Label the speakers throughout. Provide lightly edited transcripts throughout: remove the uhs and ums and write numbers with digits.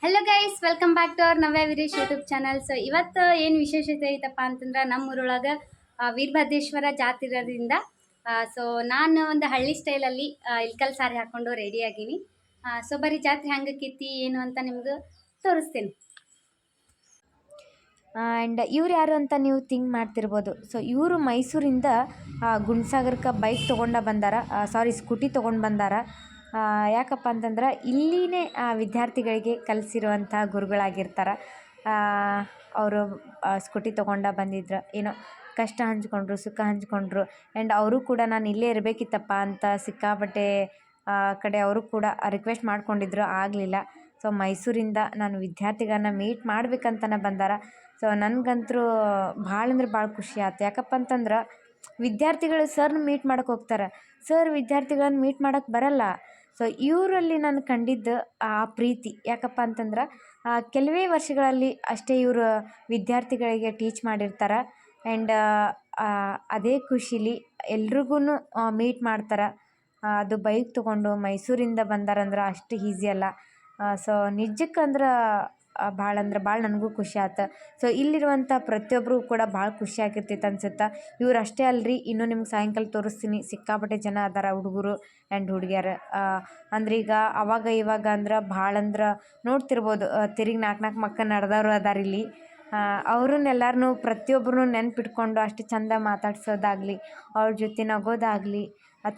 Speaker 1: Hello guys, welcome back to our Navya Veeresh YouTube channel. So ಇವತ್ತು ಏನು ವಿಶೇಷತೆ ಐತಪ್ಪ ಅಂತಂದ್ರೆ ನಮ್ಮೂರೊಳಗೆ ವೀರಭದ್ರೇಶ್ವರ ಜಾತ್ರೆ ಇರೋದ್ರಿಂದ ಸೊ ನಾನು ಒಂದು ಹಳ್ಳಿ ಸ್ಟೈಲಲ್ಲಿ ಇಲ್ಕಲ್ ಸಾರಿ ಹಾಕ್ಕೊಂಡು ರೆಡಿ ಆಗೀನಿ. ಸೊ ಬರೀ ಜಾತ್ರೆ ಹೆಂಗಕ್ಕೈತಿ ಏನು ಅಂತ ನಿಮ್ಗೆ ತೋರಿಸ್ತೇನೆ.
Speaker 2: ಆ್ಯಂಡ್ ಇವ್ರು ಯಾರು ಅಂತ ನೀವು ಥಿಂಕ್ ಮಾಡ್ತಿರ್ಬೋದು. ಸೊ ಇವರು ಮೈಸೂರಿಂದ ಗುಂಡ್ಸಾಗರಕ್ಕೆ ಬೈಕ್ ತೊಗೊಂಡು ಬಂದಾರ, ಸ್ಕೂಟಿ ತೊಗೊಂಡು ಬಂದಾರ. ಯಾಕಪ್ಪ ಅಂತಂದ್ರೆ ಇಲ್ಲಿನೇ ವಿದ್ಯಾರ್ಥಿಗಳಿಗೆ ಕಲಿಸಿರುವಂಥ ಗುರುಗಳಾಗಿರ್ತಾರೆ. ಅವರು ಸ್ಕೂಟಿ ತೊಗೊಂಡು ಬಂದಿದ್ರು, ಏನೋ ಕಷ್ಟ ಹಂಚ್ಕೊಂಡ್ರು, ಸುಖ ಹಂಚ್ಕೊಂಡ್ರು. ಆ್ಯಂಡ್ ಅವರು ಕೂಡ ನಾನು ಇಲ್ಲೇ ಇರಬೇಕಿತ್ತಪ್ಪ ಅಂತ ಸಿಕ್ಕಾಪಟ್ಟೆ ಕಡೆ ಅವರು ಕೂಡ ರಿಕ್ವೆಸ್ಟ್ ಮಾಡ್ಕೊಂಡಿದ್ರು, ಆಗಲಿಲ್ಲ. ಸೊ ಮೈಸೂರಿಂದ ನಾನು ವಿದ್ಯಾರ್ಥಿಗಳನ್ನ ಮೀಟ್ ಮಾಡ್ಬೇಕಂತನೇ ಬಂದಾರ. ಸೊ ನನಗಂತೂ ಭಾಳ ಅಂದ್ರೆ ಭಾಳ ಖುಷಿ ಆಯ್ತು. ಯಾಕಪ್ಪ ಅಂತಂದ್ರೆ ವಿದ್ಯಾರ್ಥಿಗಳು ಸರ್ನ ಮೀಟ್ ಮಾಡೋಕೆ ಹೋಗ್ತಾರೆ, ಸರ್ ವಿದ್ಯಾರ್ಥಿಗಳನ್ನ ಮೀಟ್ ಮಾಡೋಕ್ಕೆ ಬರಲ್ಲ. ಸೊ ಇವರಲ್ಲಿ ನಾನು ಕಂಡಿದ್ದು ಆ ಪ್ರೀತಿ. ಯಾಕಪ್ಪ ಅಂತಂದ್ರೆ ಕೆಲವೇ ವರ್ಷಗಳಲ್ಲಿ ಅಷ್ಟೇ ಇವರು ವಿದ್ಯಾರ್ಥಿಗಳಿಗೆ ಟೀಚ್ ಮಾಡಿರ್ತಾರೆ. ಆ್ಯಂಡ್ ಅದೇ ಖುಷಿಲಿ ಎಲ್ರಿಗೂ ಮೀಟ್ ಮಾಡ್ತಾರೆ. ಅದು ಬೈಕ್ ತೊಗೊಂಡು ಮೈಸೂರಿಂದ ಬಂದಾರಂದ್ರೆ ಅಷ್ಟು ಈಸಿ ಅಲ್ಲ. ಸೊ ನಿಜಕ್ಕಂದ್ರೆ ಭಾಳ ಅಂದ್ರೆ ಭಾಳ ನನಗೂ ಖುಷಿ ಆಯ್ತು. ಸೊ ಇಲ್ಲಿರುವಂಥ ಪ್ರತಿಯೊಬ್ಬರಿಗೂ ಕೂಡ ಭಾಳ ಖುಷಿ ಆಗಿರ್ತೈತೆ ಅನ್ಸುತ್ತೆ. ಇವ್ರು ಅಷ್ಟೇ ಅಲ್ರಿ, ಇನ್ನೂ ನಿಮ್ಗೆ ಸಾಯಂಕಾಲ ತೋರಿಸ್ತೀನಿ. ಸಿಕ್ಕಾಪಟ್ಟೆ ಜನ ಅದಾರ, ಹುಡುಗರು ಆ್ಯಂಡ್ ಹುಡುಗಿಯರು. ಅಂದ್ರೆ ಈಗ ಅವಾಗ ಇವಾಗ ಅಂದ್ರೆ ಭಾಳ ಅಂದ್ರೆ ನೋಡ್ತಿರ್ಬೋದು, ತಿರುಗಿ 4 ಮಕ್ಕಳು ನಡೆದವರು ಅದಾರ ಇಲ್ಲಿ. ಅವ್ರನ್ನೆಲ್ಲರನ್ನೂ ಪ್ರತಿಯೊಬ್ಬರೂ ನೆನ್ಪಿಟ್ಕೊಂಡು ಅಷ್ಟು ಚಂದ ಮಾತಾಡ್ಸೋದಾಗಲಿ, ಅವ್ರ ಜೊತೆ ನಗೋದಾಗಲಿ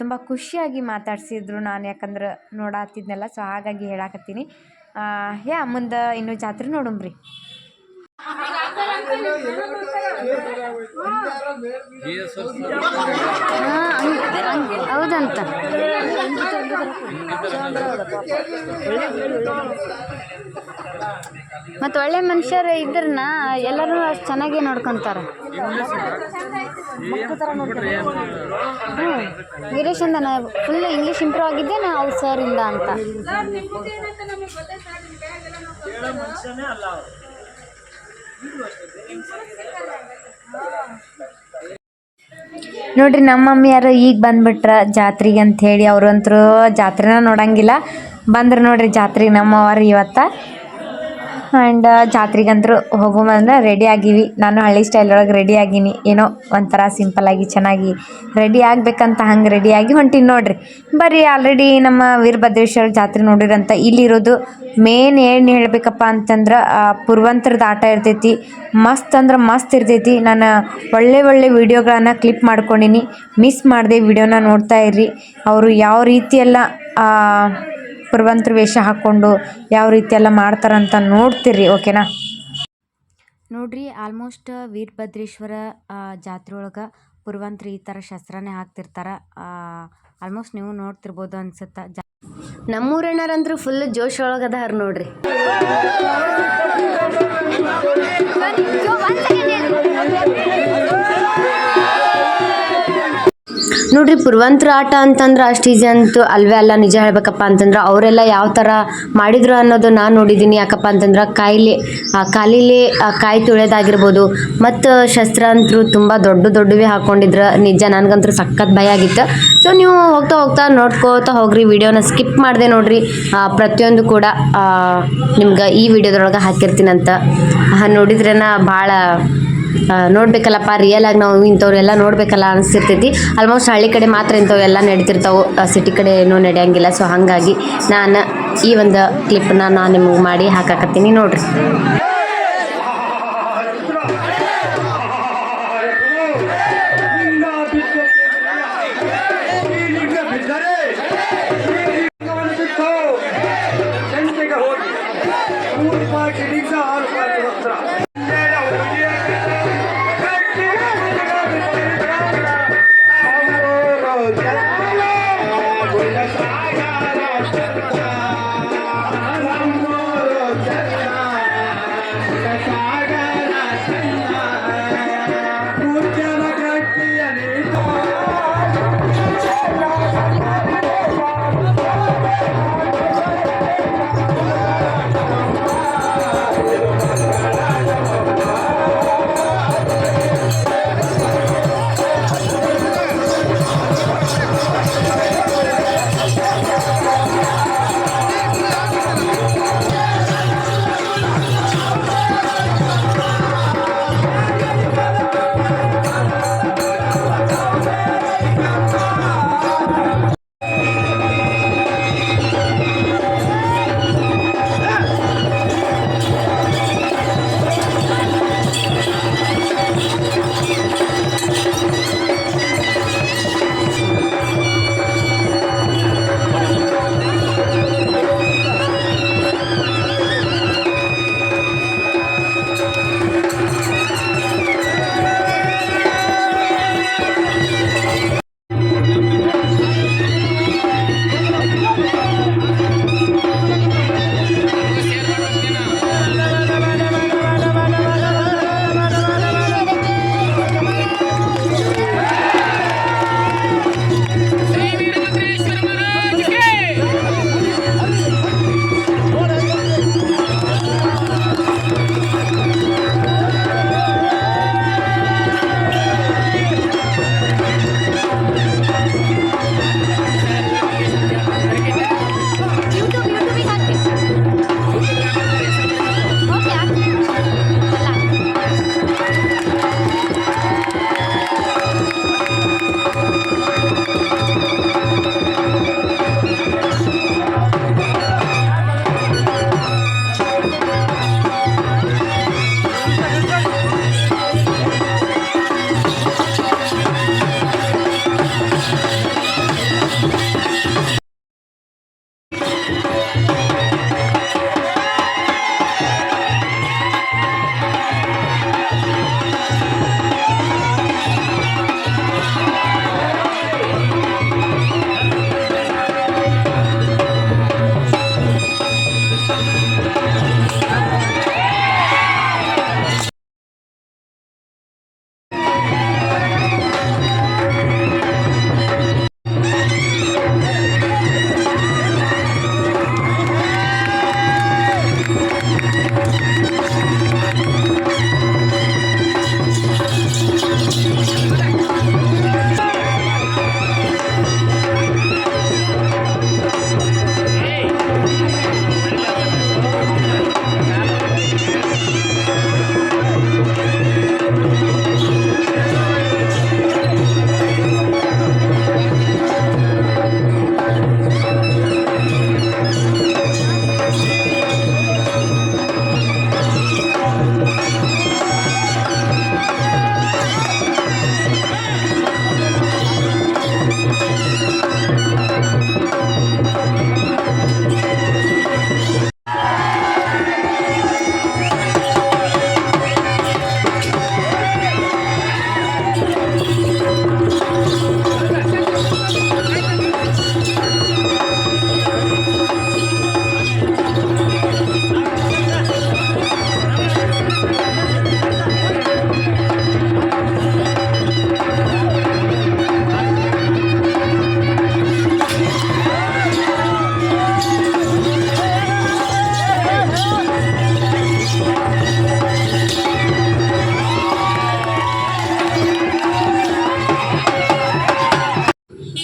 Speaker 2: ತುಂಬ ಖುಷಿಯಾಗಿ ಮಾತಾಡ್ಸಿದ್ರು. ನಾನು ಯಾಕಂದ್ರೆ ನೋಡಾತಿದ್ನಲ್ಲ, ಸೊ ಹಾಗಾಗಿ ಹೇಳಾಕತ್ತೀನಿ. ಮುಂದೆ ಇನ್ನೂ ಜಾತ್ರೆ ನೋಡಂಬ್ರಿ. ಹೌದಂತ ಮತ್ತು ಒಳ್ಳೆ ಮನುಷ್ಯರು ಇದ್ರನ್ನ ಎಲ್ಲರೂ ಅಷ್ಟು ಚೆನ್ನಾಗಿ ನೋಡ್ಕೊತಾರೆ. ವೀರೇಶ್ ಅಂದ ಫುಲ್ ಇಂಗ್ಲೀಷ್ ಇಂಪ್ರೂವ್ ಆಗಿದ್ದೆ ನಾ ಅವ್ರು ಸರ್ ಇಂದ ಅಂತ. ನೋಡ್ರಿ, ನಮ್ಮ ಮಮ್ಮಿ ಯಾರು ಈಗ ಬಂದ್ಬಿಟ್ರ ಜಾತ್ರೆಗೆ ಅಂಥೇಳಿ. ಅವ್ರಂತರೂ ಜಾತ್ರೆನ ನೋಡಂಗಿಲ್ಲ, ಬಂದ್ರೆ ನೋಡ್ರಿ ಜಾತ್ರೆಗೆ ನಮ್ಮವ್ರು ಇವತ್ತು. ಆ್ಯಂಡ್ ಜಾತ್ರೆಗಂತರೂ ಹೋಗೋಮಂದ್ರೆ ರೆಡಿ ಆಗೀವಿ. ನಾನು ಹಳ್ಳಿ ಸ್ಟೈಲ್ ಒಳಗೆ ರೆಡಿ ಆಗೀನಿ, ಏನೋ ಒಂಥರ ಸಿಂಪಲ್ಲಾಗಿ ಚೆನ್ನಾಗಿ ರೆಡಿ ಆಗಬೇಕಂತ ಹಂಗೆ ರೆಡಿಯಾಗಿ ಹೊಂಟೀನಿ ನೋಡ್ರಿ. ಬರ್ರಿ, ಆಲ್ರೆಡಿ ನಮ್ಮ ವೀರಭದ್ರೇಶ್ವರ ಜಾತ್ರೆ ನೋಡಿರಂತ. ಇಲ್ಲಿರೋದು ಮೇನ್ ಏನು ಹೇಳಬೇಕಪ್ಪ ಅಂತಂದ್ರೆ ಪುರ್ವಂತರದ ಆಟ ಇರ್ತೈತಿ. ಮಸ್ತ್ ಅಂದ್ರೆ ಮಸ್ತ್ ಇರ್ತೈತಿ. ನಾನು ಒಳ್ಳೆ ವೀಡಿಯೋಗಳನ್ನು ಕ್ಲಿಪ್ ಮಾಡ್ಕೊಂಡೀನಿ, ಮಿಸ್ ಮಾಡಿದೆ. ವಿಡಿಯೋನ ನೋಡ್ತಾ ಇರ್ರಿ. ಅವರು ಯಾವ ರೀತಿಯೆಲ್ಲ ಪುರ್ವಂತರ ವೇಷ ಹಾಕ್ಕೊಂಡು ಯಾವ ರೀತಿ ಎಲ್ಲ ಮಾಡ್ತಾರಂತ ನೋಡ್ತಿರ್ರಿ, ಓಕೆನಾ? ನೋಡ್ರಿ, ಆಲ್ಮೋಸ್ಟ್ ವೀರಭದ್ರೇಶ್ವರ ಜಾತ್ರೆ ಒಳಗೆ ಪುರ್ವಂತರು ಈ ಥರ ಶಸ್ತ್ರನೇ ಹಾಕ್ತಿರ್ತಾರೆ. ಆಲ್ಮೋಸ್ಟ್ ನೀವು ನೋಡ್ತಿರ್ಬೋದು ಅನ್ಸುತ್ತೆ. ನಮ್ಮೂರಣ್ಣರಂತರೂ ಫುಲ್ ಜೋಶ್ ಒಳಗದಾರ ನೋಡ್ರಿ. ನೋಡ್ರಿ, ಪುರ್ವಂತರ ಆಟ ಅಂತಂದ್ರೆ ಅಷ್ಟು ಈಸಿ ಅಂತೂ ಅಲ್ವೇ ಅಲ್ಲ. ನಿಜ ಹೇಳ್ಬೇಕಪ್ಪ ಅಂತಂದ್ರೆ ಅವರೆಲ್ಲ ಯಾವ ಥರ ಮಾಡಿದ್ರು ಅನ್ನೋದು ನಾನು ನೋಡಿದ್ದೀನಿ. ಯಾಕಪ್ಪ ಅಂತಂದ್ರೆ ಕಾಲಿಲಿ ಕಾಯಿ ತುಳಿಯೋದಾಗಿರ್ಬೋದು, ಮತ್ತು ಶಸ್ತ್ರ ಅಂತೂ ತುಂಬ ದೊಡ್ಡವೇ ಹಾಕ್ಕೊಂಡಿದ್ರು. ನಿಜ ನನಗಂತೂ ಸಖತ್ ಭಯ ಆಗಿತ್ತು. ಸೊ ನೀವು ಹೋಗ್ತಾ ನೋಡ್ಕೋತಾ ಹೋಗ್ರಿ, ವಿಡಿಯೋನ ಸ್ಕಿಪ್ ಮಾಡಿದೆ ನೋಡ್ರಿ. ಪ್ರತಿಯೊಂದು ಕೂಡ ನಿಮ್ಗೆ ಈ ವಿಡಿಯೋದೊಳಗೆ ಹಾಕಿರ್ತೀನಂತ. ನೋಡಿದ್ರೇನ ಭಾಳ ನೋಡ್ಬೇಕಲ್ಲಪ್ಪ, ರಿಯಲ್ ಆಗಿ ನಾವು ಇಂಥವ್ರೆಲ್ಲ ನೋಡ್ಬೇಕಲ್ಲ ಅನಿಸ್ತಿರ್ತೈತಿ. ಆಲ್ಮೋಸ್ಟ್ ಹಳ್ಳಿ ಕಡೆ ಮಾತ್ರ ಇಂಥವೆಲ್ಲ ನಡೀತಿರ್ತಾವೆ, ಸಿಟಿ ಕಡೆ ಏನೂ ನಡೆಯಂಗಿಲ್ಲ. ಸೊ ಹಾಗಾಗಿ ನಾನು ಈ ಒಂದು ಕ್ಲಿಪ್ನ ನಾನು ನಿಮಗೆ ಮಾಡಿ ಹಾಕಾಕತ್ತೀನಿ ನೋಡ್ರಿ.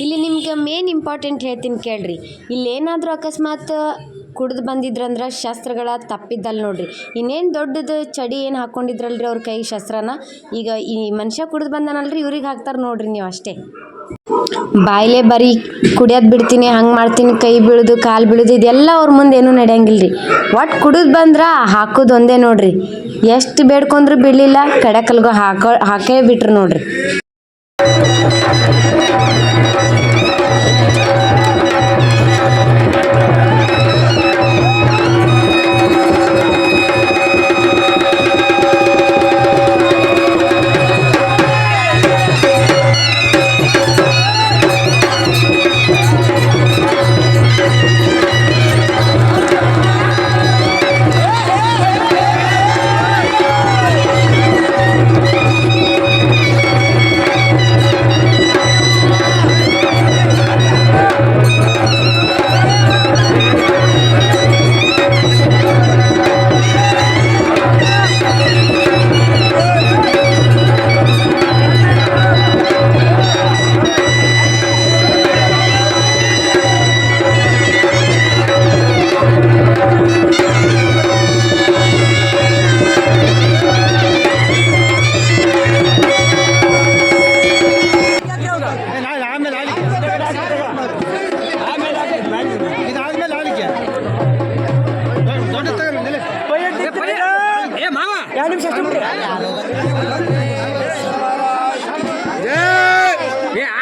Speaker 2: ಇಲ್ಲಿ ನಿಮ್ಗೆ ಮೇನ್ ಇಂಪಾರ್ಟೆಂಟ್ ಹೇಳ್ತೀನಿ ಕೇಳ್ರಿ. ಇಲ್ಲೇನಾದರೂ ಅಕಸ್ಮಾತ್ ಕುಡ್ದು ಬಂದಿದ್ರಂದ್ರೆ ಶಸ್ತ್ರಗಳ ತಪ್ಪಿದ್ದಲ್ಲ ನೋಡ್ರಿ. ಇನ್ನೇನು ದೊಡ್ಡದು ಚಡಿ ಏನು ಹಾಕ್ಕೊಂಡಿದ್ರಲ್ರಿ ಅವ್ರ ಕೈ ಶಸ್ತ್ರನ, ಈಗ ಈ ಮನುಷ್ಯ ಕುಡ್ದು ಬಂದಾನಲ್ರಿ ಇವ್ರಿಗೆ ಹಾಕ್ತಾರೆ ನೋಡ್ರಿ ನೀವು ಅಷ್ಟೇ. ಬಾಯಿಲೆ ಬರೀ ಕುಡಿಯೋದು ಬಿಡ್ತೀನಿ, ಹಂಗೆ ಮಾಡ್ತೀನಿ, ಕೈ ಬೀಳೋದು ಕಾಲು ಬೀಳೋದು ಇದೆಲ್ಲ ಅವ್ರ ಮುಂದೆ ಏನೂ ನಡೆಯಂಗಿಲ್ಲ ರೀ. ಒಟ್ಟು ಕುಡಿದು ಬಂದ್ರೆ ಹಾಕೋದು ಒಂದೇ ನೋಡ್ರಿ. ಎಷ್ಟು ಬೇಡ್ಕೊಂಡ್ರು ಬಿಡಲಿಲ್ಲ, ಕಡೆಕಲ್ಗೋ ಹಾಕೇ ಬಿಟ್ರು ನೋಡ್ರಿ.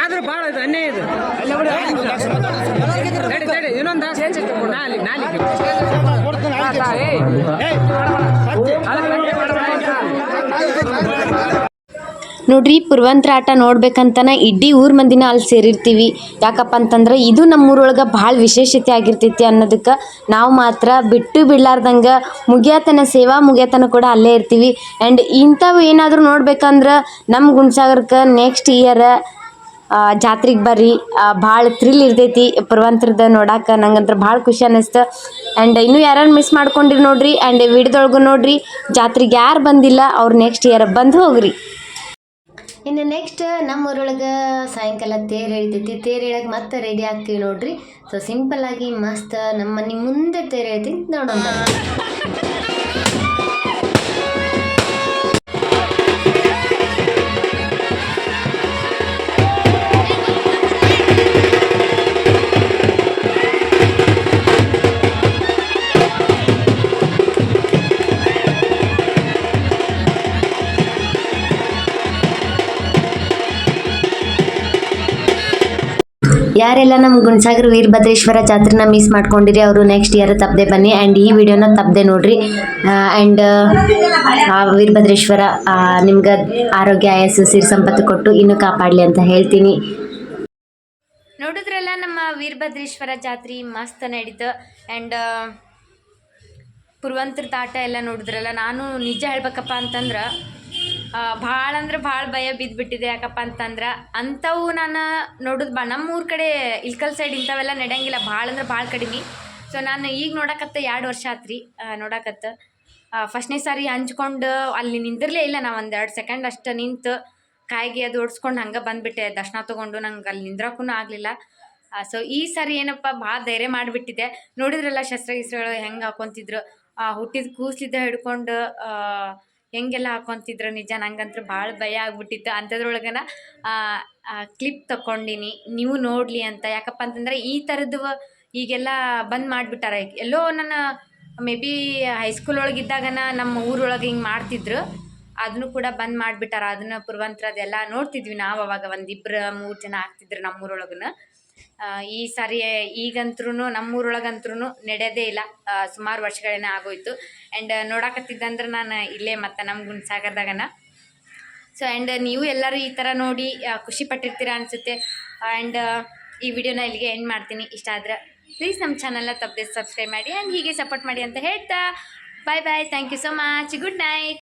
Speaker 3: ಆದ್ರೂ ಭಾಳ ಇದು ಅನ್ಯಾಯ ಇದು. ಇನ್ನೊಂದು
Speaker 2: ನೋಡ್ರಿ, ಪುರ್ವಂತರ ಆಟ ನೋಡ್ಬೇಕಂತನ ಇಡೀ ಊರ್ ಮಂದಿನ ಅಲ್ಲಿ ಸೇರಿರ್ತೀವಿ. ಯಾಕಪ್ಪ ಅಂತಂದ್ರೆ ಇದು ನಮ್ಮೂರೊಳಗೆ ಭಾಳ ವಿಶೇಷತೆ ಆಗಿರ್ತೈತಿ ಅನ್ನೋದಕ್ಕೆ ನಾವು ಮಾತ್ರ ಬಿಟ್ಟು ಬಿಡ್ಲಾರ್ದಂಗೆ ಮುಗಿಯತನ ಸೇವಾ ಮುಗಿಯತನ ಕೂಡ ಅಲ್ಲೇ ಇರ್ತೀವಿ. ಆ್ಯಂಡ್ ಇಂಥವು ಏನಾದರೂ ನೋಡ್ಬೇಕಂದ್ರೆ ನಮ್ಮ ಗುಣಸಾಗರಕ್ಕೆ ನೆಕ್ಸ್ಟ್ ಇಯರ್ ಜಾತ್ರೆಗೆ ಬರ್ರಿ. ಭಾಳ ಥ್ರಿಲ್ ಇರ್ತೈತಿ ಪುರ್ವಂತರದ ನೋಡಕ್ಕೆ. ನಂಗಂದ್ರೆ ಭಾಳ ಖುಷಿ ಅನ್ನಿಸ್ತು. ಆ್ಯಂಡ್ ಇನ್ನೂ ಯಾರು ಮಿಸ್ ಮಾಡ್ಕೊಂಡಿರಿ ನೋಡ್ರಿ. ಆ್ಯಂಡ್ ವಿಡಿಯೋದೊಳಗೂ ನೋಡ್ರಿ, ಜಾತ್ರೆಗೆ ಯಾರು ಬಂದಿಲ್ಲ ಅವ್ರು ನೆಕ್ಸ್ಟ್ ಇಯರ್ ಬಂದು ಹೋಗ್ರಿ. ಇನ್ನು ನೆಕ್ಸ್ಟ್ ನಮ್ಮ ಊರೊಳಗೆ ಸಾಯಂಕಾಲ ತೇರು ಎಳಿತೈತಿ. ತೇರು ಎಳಕ್ಕೆ ಮತ್ತೆ ರೆಡಿ ಆಗ್ತೀವಿ ನೋಡ್ರಿ. ಸೊ ಸಿಂಪಲ್ಲಾಗಿ ಮಸ್ತ್ ನಮ್ಮ ಮನೆ ಮುಂದೆ ತೇರು ಎಳಿತೀನಿ, ನೋಡೋಣ. ಯಾರೆಲ್ಲ ನಮ್ಮ ಗುಣಸಾಗರ ವೀರಭದ್ರೇಶ್ವರ ಜಾತ್ರೆನ ಮಿಸ್ ಮಾಡ್ಕೊಂಡಿರಿ ಅವರು ನೆಕ್ಸ್ಟ್ ಇಯರ್ ತಪ್ಪದೆ ಬನ್ನಿ. ಆ್ಯಂಡ್ ಈ ವಿಡಿಯೋನ ತಪ್ಪದೆ ನೋಡ್ರಿ. ಆ್ಯಂಡ್ ವೀರಭದ್ರೇಶ್ವರ ನಿಮ್ಗೆ ಆರೋಗ್ಯ ಆಯಸ್ಸು ಸಿರಿ ಸಂಪತ್ತು ಕೊಟ್ಟು ಇನ್ನೂ ಕಾಪಾಡಲಿ ಅಂತ ಹೇಳ್ತೀನಿ.
Speaker 1: ನೋಡಿದ್ರಲ್ಲ ನಮ್ಮ ವೀರಭದ್ರೇಶ್ವರ ಜಾತ್ರೆ ಮಸ್ತ್ ನಡೀತು. ಆ್ಯಂಡ್
Speaker 2: ಪುರುವಂತ್ರದ ಆಟ ಎಲ್ಲ ನೋಡಿದ್ರಲ್ಲ, ನಾನು ನಿಜ ಹೇಳ್ಬೇಕಪ್ಪ ಅಂತಂದ್ರೆ ಭಾಳ ಅಂದ್ರೆ ಭಾಳ ಭಯ ಬಿದ್ದುಬಿಟ್ಟಿದೆ. ಯಾಕಪ್ಪ ಅಂತಂದ್ರೆ ಅಂಥವು ನಾನು ನೋಡೋದು ನಮ್ಮ ಊರ ಕಡೆ ಇಲ್ಕಲ್ ಸೈಡ್ ಇಂಥವೆಲ್ಲ ನಡೆಯಂಗಿಲ್ಲ, ಭಾಳ ಅಂದ್ರೆ ಭಾಳ ಕಡಿಮೆ. ಸೊ ನಾನು ಈಗ ನೋಡಕತ್ತ 2 ವರ್ಷ ಆತ್ರಿ ನೋಡಕತ್ತ. ಫಸ್ಟ್ನೇ ಸಾರಿ ಹಂಚ್ಕೊಂಡು ಅಲ್ಲಿ ನಿಂದಿರಲೇ ಇಲ್ಲ, ನಾವು 1-2 ಸೆಕೆಂಡ್ ಅಷ್ಟು ನಿಂತು ಕಾಯಿಗೆ ಅದು ಓಡಿಸ್ಕೊಂಡು ಹಂಗೆ ಬಂದುಬಿಟ್ಟೆ. ದರ್ಶನ ತೊಗೊಂಡು ನಂಗೆ ಅಲ್ಲಿ ನಿಂದ್ರಕ್ಕೂ ಆಗಲಿಲ್ಲ. ಸೊ ಈ ಸಾರಿ ಏನಪ್ಪ ಭಾಳ ಧೈರ್ಯ ಮಾಡಿಬಿಟ್ಟಿದೆ. ನೋಡಿದ್ರಲ್ಲ ಶಸ್ತ್ರಗಿಸ್ತ್ರಗಳು ಹೆಂಗೆ ಹಾಕೊತಿದ್ರು, ಹುಟ್ಟಿದ ಕೂಸಲಿದ್ದ ಹಿಡ್ಕೊಂಡು ಹೆಂಗೆಲ್ಲ ಹಾಕೊತಿದ್ರು. ನಿಜ ನಂಗಂತೂ ಭಾಳ ಭಯ ಆಗ್ಬಿಟ್ಟಿತ್ತು. ಅಂಥದ್ರೊಳಗನ ಕ್ಲಿಪ್ ತಗೊಂಡಿನಿ, ನೀವು ನೋಡಲಿ ಅಂತ. ಯಾಕಪ್ಪ ಅಂತಂದರೆ ಈ ಥರದ್ದು ಈಗೆಲ್ಲ ಬಂದ್ ಮಾಡಿಬಿಟ್ಟಾರೆ. ಎಲ್ಲೋ ನನ್ನ ಮೇ ಬಿ ಹೈಸ್ಕೂಲ್ ಒಳಗಿದ್ದಾಗನ ನಮ್ಮ ಊರೊಳಗೆ ಹಿಂಗೆ ಮಾಡ್ತಿದ್ರು, ಅದನ್ನು ಕೂಡ ಬಂದ್ ಮಾಡಿಬಿಟ್ಟಾರ. ಅದನ್ನು ಪುರುವಂತ್ರದೆಲ್ಲ ನೋಡ್ತಿದ್ವಿ ನಾವು. ಅವಾಗ 1-2-3 ಜನ ಆಗ್ತಿದ್ರು ನಮ್ಮೂರೊಳಗನ. ಈ ಸಾರಿ ಈಗಂತ್ರೂ ನಮ್ಮೂರೊಳಗಂತ್ರೂ ನಡೆಯೋದೇ ಇಲ್ಲ, ಸುಮಾರು ವರ್ಷಗಳೇನೇ ಆಗೋಯ್ತು. ಆ್ಯಂಡ್ ನೋಡಕತ್ತಿದ್ದಂದ್ರೆ ನಾನು ಇಲ್ಲೇ ಮತ್ತು ನಮ್ಮ ಗುಣಸಾಗರದಾಗನ. ಸೊ ಆ್ಯಂಡ್ ನೀವು ಎಲ್ಲರೂ ಈ ಥರ ನೋಡಿ ಖುಷಿ ಪಟ್ಟಿರ್ತೀರ ಅನಿಸುತ್ತೆ. ಆ್ಯಂಡ್ ಈ ವಿಡಿಯೋನ ಇಲ್ಲಿಗೆ ಎಂಡ್ ಮಾಡ್ತೀನಿ. ಇಷ್ಟ ಆದರೆ ಪ್ಲೀಸ್ ನಮ್ಮ ಚಾನಲ್ನ ತಪ್ಪದೆ ಸಬ್ಸ್ಕ್ರೈಬ್ ಮಾಡಿ ಆ್ಯಂಡ್ ಹೀಗೆ ಸಪೋರ್ಟ್ ಮಾಡಿ ಅಂತ ಹೇಳ್ತಾ bye bye. Thank you so much. Good night.